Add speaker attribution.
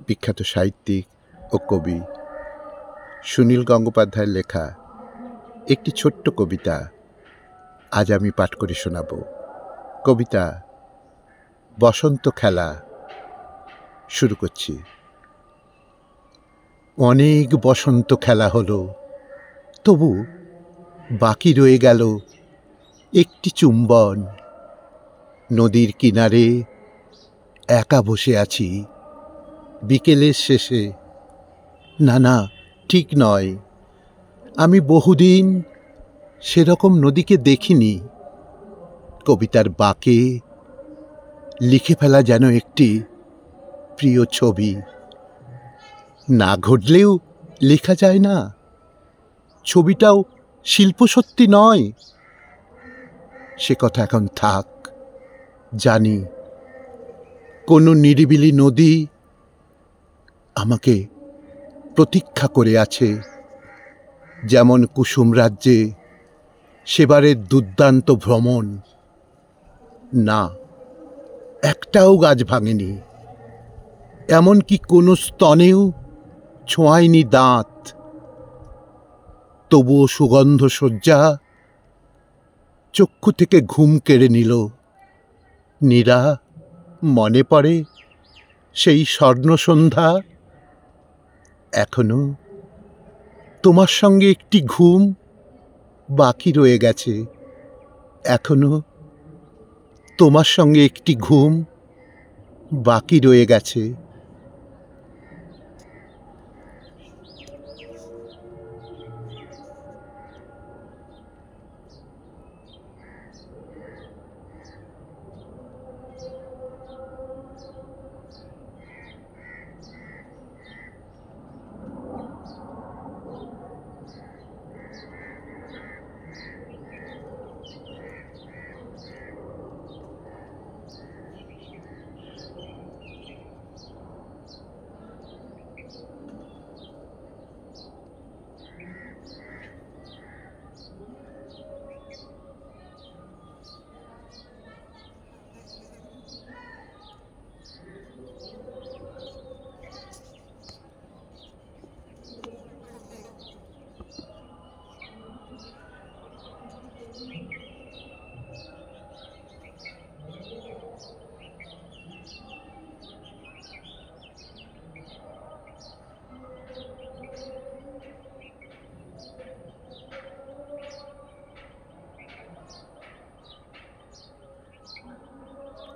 Speaker 1: বিখ্যাত সাহিত্যিক ও কবি সুনীল গঙ্গোপাধ্যায়ের লেখা একটি ছোট্ট কবিতা আজ আমি পাঠ করে শোনাব। কবিতা বসন্ত খেলা। শুরু করছি। অনেক বসন্ত খেলা হলো, তবু বাকি রয়ে গেল একটি চুম্বন। নদীর কিনারে একা বসে আছি বিকেলের শেষে। না, ঠিক নয়, আমি বহুদিন সেরকম নদীকে দেখিনি। কবিতার বাঁকে লিখে ফেলা যেন একটি প্রিয় ছবি। না ঘটলেও লেখা যায় না, ছবিটাও শিল্পসত্যি নয়। সে কথা এখন থাক। জানি কোনো নিরিবিলি নদী আমাকে প্রতীক্ষা করে আছে, যেমন কুসুম রাজ্যে সেবারের দুর্দান্ত ভ্রমণ। না, একটাও গাছ ভাঙেনি, এমনকি কোনো স্তনেও ছোঁয়ায়নি দাঁত। তবুও সুগন্ধ শয্যা চক্ষু থেকে ঘুম কেড়ে নিল। নীরা, মনে পড়ে সেই স্বর্ণ সন্ধ্যা? এখনো তোমার সঙ্গে একটি ঘুম বাকি রয়ে গেছে। এখনো তোমার সঙ্গে একটি ঘুম বাকি রয়ে গেছে।